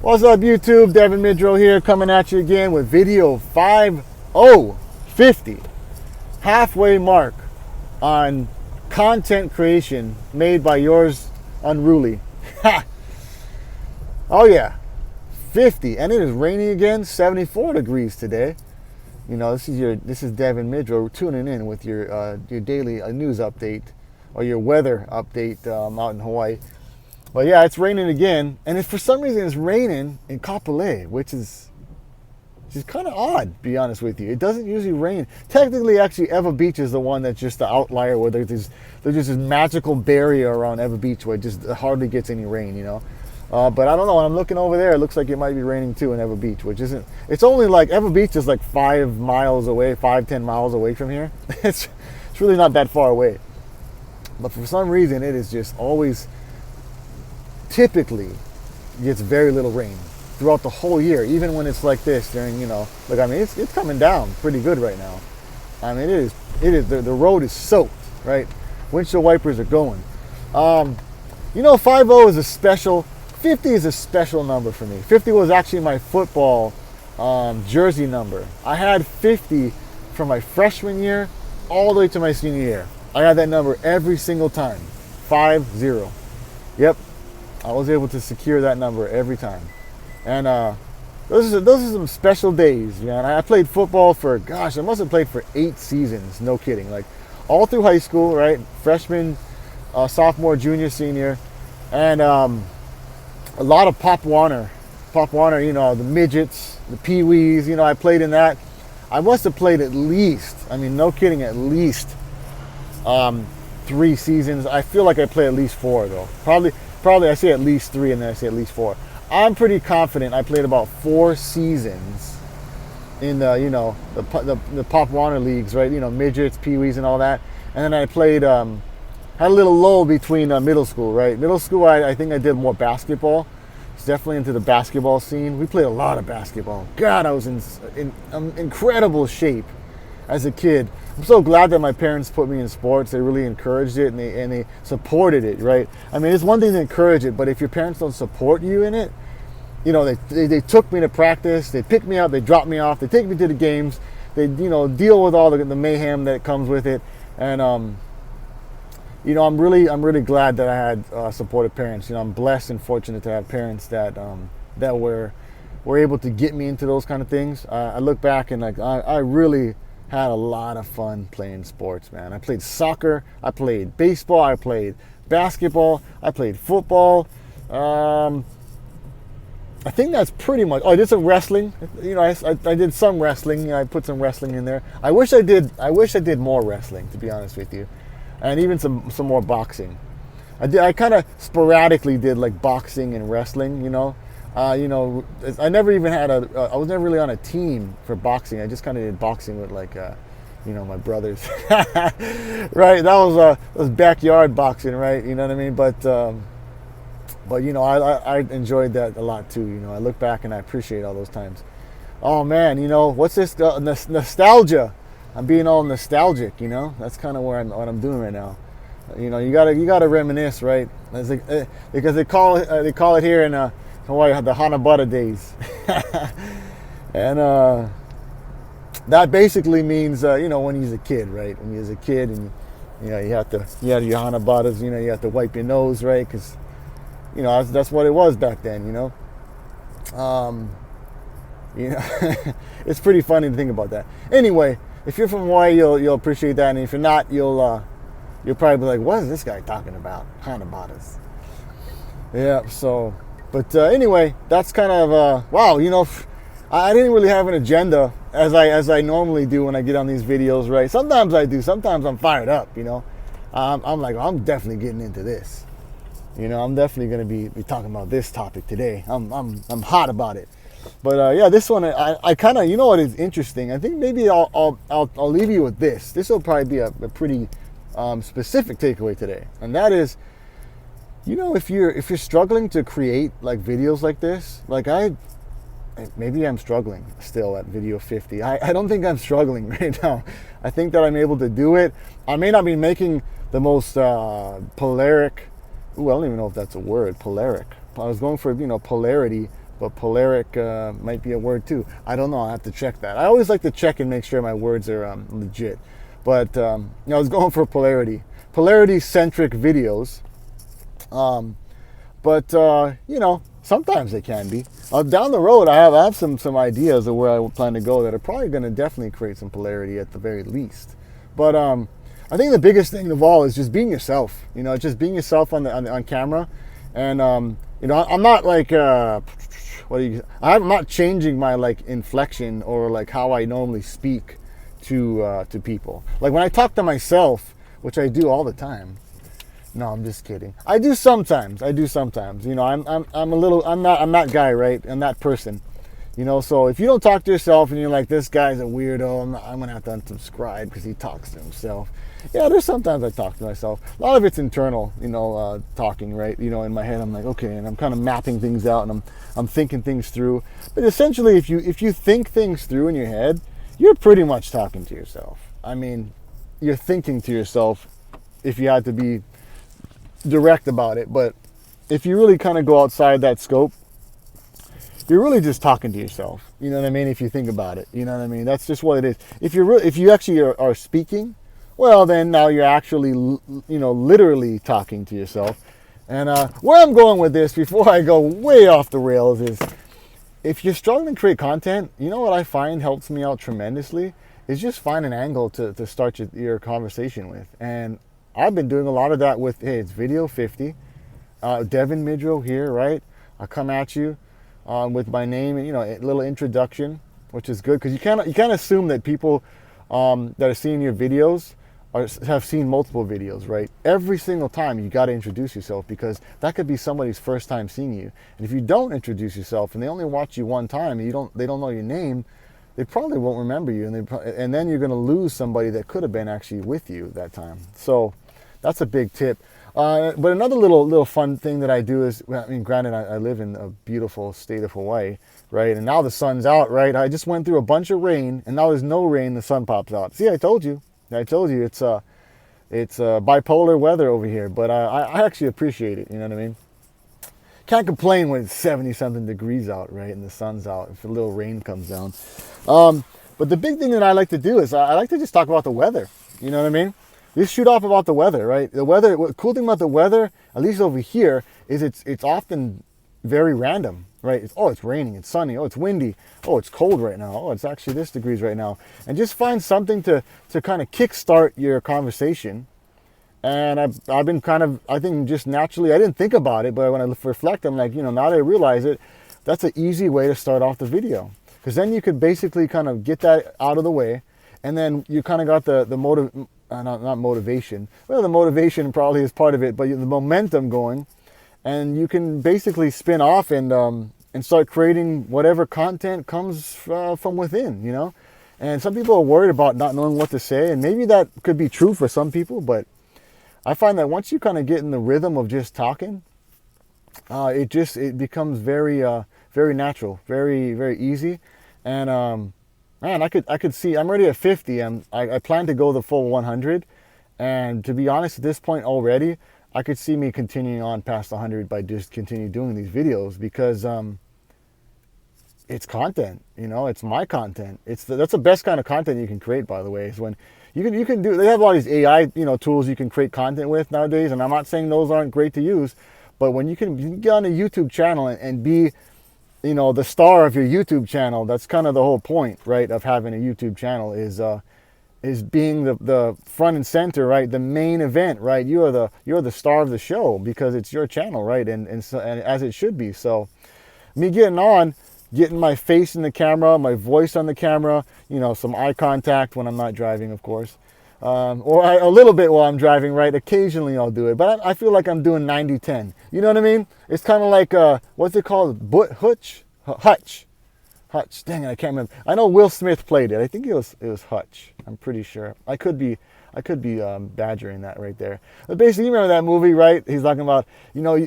What's up, YouTube? Devin Midrow here, coming at you again with video 50, halfway mark on content creation made by yours unruly. Oh yeah, 50, and it is raining again. 74 degrees today. You know, this is Devin Midrow tuning in with your daily news update or your weather update out in Hawaii. But yeah, it's raining again, and for some reason it's raining in Kapolei, which is just kind of odd, to be honest with you. It doesn't usually rain. Technically, actually, Eva Beach is the one that's just the outlier, where there's just this magical barrier around Eva Beach where it just hardly gets any rain, you know. But I don't know, when I'm looking over there, it looks like it might be raining too in Eva Beach, which isn't, it's only like, Eva Beach is like 5 miles away, 10 miles away from here. It's really not that far away. But for some reason, it is just always, typically gets very little rain throughout the whole year, even when it's like this during, you know, like, I mean, it's coming down pretty good right now. I mean, it is, the road is soaked, right? Windshield wipers are going. You know, 50 is a special, 50 is a special number for me. 50 was actually my football jersey number. I had 50 from my freshman year all the way to my senior year. I had that number every single time, 50. Yep. I was able to secure that number every time. And those are some special days, man. I played football for, gosh, I must have played for 8 seasons, no kidding. Like, all through high school, right? Freshman, sophomore, junior, senior. And a lot of Pop Warner, you know, the midgets, the pee-wees, you know, I played in that. I must have played at least, I mean, no kidding, at least 3 seasons. I feel like I played at least 4, though. Probably I say at least 3 and then I say at least 4. I'm pretty confident I played about 4 seasons in the, you know, the Pop Warner leagues, right? You know, midgets, pee-wees and all that. And then I played, had a little lull between middle school, right? Middle school, I think I did more basketball. It's definitely into the basketball scene. We played a lot of basketball. God, I was in incredible shape as a kid. I'm so glad that my parents put me in sports. They really encouraged it, and they supported it, right? I mean, it's one thing to encourage it, but if your parents don't support you in it, you know, they took me to practice, they picked me up, they dropped me off, they take me to the games, they, you know, deal with all the mayhem that comes with it, and you know, I'm really glad that I had supportive parents. You know, I'm blessed and fortunate to have parents that were able to get me into those kind of things. I look back and like I really had a lot of fun playing sports, man. I played soccer, I played baseball, I played basketball, I played football. I think that's pretty much. Oh, I did some wrestling. You know, I did some wrestling. You know, I put some wrestling in there. I wish I did more wrestling, to be honest with you, and even some more boxing. I kind of sporadically did like boxing and wrestling. You know, I never even had I was never really on a team for boxing. I just kind of did boxing with like, you know, my brothers, right? That was backyard boxing, right? You know what I mean? But you know, I enjoyed that a lot too. You know, I look back and I appreciate all those times. Oh man, you know, what's this nostalgia? I'm being all nostalgic. You know, that's kind of what I'm doing right now. You know, you gotta reminisce, right? It's like, because they call it here in Hawaii the Hanabata days, and that basically means you know, when you're a kid, right? When you're a kid, and you know, you had your Hanabatas, you know, you have to wipe your nose, right? Because you know, that's what it was back then, you know. You know, it's pretty funny to think about that. Anyway, if you're from Hawaii, you'll appreciate that, and if you're not, you'll probably be like, what is this guy talking about? Hanabatas. Yeah. So, but anyway, that's kind of wow. You know, I didn't really have an agenda as I normally do when I get on these videos, right? Sometimes I do. Sometimes I'm fired up. You know, I'm like, I'm definitely getting into this. You know, I'm definitely going to be talking about this topic today. I'm hot about it. But yeah, this one I kind of, you know what is interesting? I think maybe I'll leave you with this. This will probably be a pretty specific takeaway today, and that is, you know, if you're struggling to create like videos like this, like maybe I'm struggling still at video 50. I don't think I'm struggling right now. I think that I'm able to do it. I may not be making the most polaric. Ooh, I don't even know if that's a word. Polaric. I was going for, you know, polarity but polaric might be a word too. I don't know. I have to check that. I always like to check and make sure my words are legit. But I was going for polarity-centric videos. But sometimes they can be. Down the road, I have some ideas of where I plan to go that are probably going to definitely create some polarity at the very least. But I think the biggest thing of all is just being yourself. Just being yourself on camera, and I'm not like I'm not changing my like inflection or like how I normally speak to people. Like when I talk to myself, which I do all the time. No, I'm just kidding. I do sometimes. I'm that guy, right? I'm that person. So if you don't talk to yourself and you're like, this guy's a weirdo, I'm going to have to unsubscribe because he talks to himself. Yeah, there's sometimes I talk to myself. A lot of it's internal, talking, right? In my head, I'm like, okay, and I'm kind of mapping things out and I'm thinking things through. But essentially, if you think things through in your head, you're pretty much talking to yourself. I mean, you're thinking to yourself if you had to be direct about it. But if you really kind of go outside that scope, you're really just talking to yourself. You know what I mean? If you think about it, you know what I mean? That's just what it is. If you actually are speaking, well, then now you're actually, literally talking to yourself. And where I'm going with this, before I go way off the rails, is if you're struggling to create content, you know what I find helps me out tremendously is just find an angle to start your conversation with. And I've been doing a lot of that with, hey, it's video 50, Devin Midrow here, right? I'll come at you with my name and, a little introduction, which is good because you can't assume that people that are seeing your videos have seen multiple videos, right? Every single time you got to introduce yourself because that could be somebody's first time seeing you. And if you don't introduce yourself and they only watch you one time and they don't know your name, they probably won't remember you, and then you're going to lose somebody that could have been actually with you that time. So that's a big tip. But another little fun thing that I do is, granted, I live in a beautiful state of Hawaii, right? And now the sun's out, right? I just went through a bunch of rain, and now there's no rain. The sun pops out. See, I told you. It's bipolar weather over here, but I actually appreciate it. You know what I mean? Can't complain when it's 70-something degrees out, right? And the sun's out. If a little rain comes down. But the big thing that I like to do is I like to just talk about the weather. You know what I mean? Just shoot off about the weather, right? The weather. What cool thing about the weather, at least over here, is it's often very random, right? It's raining, it's sunny, it's windy, it's cold right now, it's actually this degrees right now, and just find something to kind of kickstart your conversation. And I've been I think just naturally, I didn't think about it, but when I reflect, I'm like, now that I realize it, that's an easy way to start off the video, because then you could basically kind of get that out of the way, and then you kind of got the not motivation. Well, the motivation probably is part of it, but the momentum going, and you can basically spin off and start creating whatever content comes from within, And some people are worried about not knowing what to say, and maybe that could be true for some people, but I find that once you kind of get in the rhythm of just talking, it becomes very very natural, very very easy, and man, I could see. I'm already at 50. I plan to go the full 100, and to be honest, at this point already, I could see me continuing on past 100 by just continue doing these videos because it's content. It's my content. That's the best kind of content you can create, by the way. Is when you can do. They have a lot of these AI tools you can create content with nowadays, and I'm not saying those aren't great to use, but when you can get on a YouTube channel and be the star of your YouTube channel, that's kind of the whole point, right, of having a YouTube channel is being the front and center, right, the main event, right? You're the star of the show because it's your channel, right, and as it should be. So me getting my face in the camera, my voice on the camera, some eye contact when I'm not driving, of course, or a little bit while I'm driving, right? Occasionally I'll do it, but I feel like I'm doing 90-10. You know what I mean? It's kind of like, what's it called? Hutch. Dang it, I can't remember. I know Will Smith played it. I think it was Hutch. I'm pretty sure. I could be badgering that right there. But basically, you remember that movie, right? He's talking about,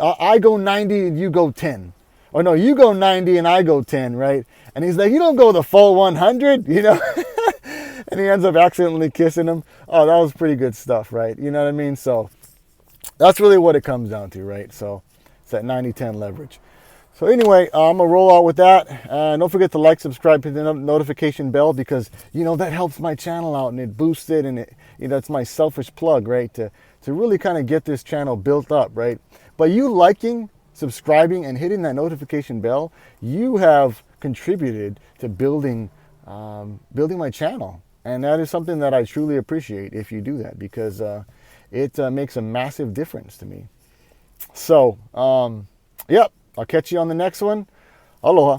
I go 90 and you go 10. Or no, you go 90 and I go 10, right? And he's like, you don't go the full 100, And he ends up accidentally kissing him. Oh, that was pretty good stuff, right? You know what I mean? So that's really what it comes down to, right? So it's that 90-10 leverage. So anyway, I'm gonna roll out with that. Don't forget to like, subscribe, hit the notification bell, because that helps my channel out and it boosts it, and it's my selfish plug, right? To really kind of get this channel built up, right? By you liking, subscribing, and hitting that notification bell, you have contributed to building my channel, and that is something that I truly appreciate if you do that, because it makes a massive difference to me. So, yep. I'll catch you on the next one. Aloha.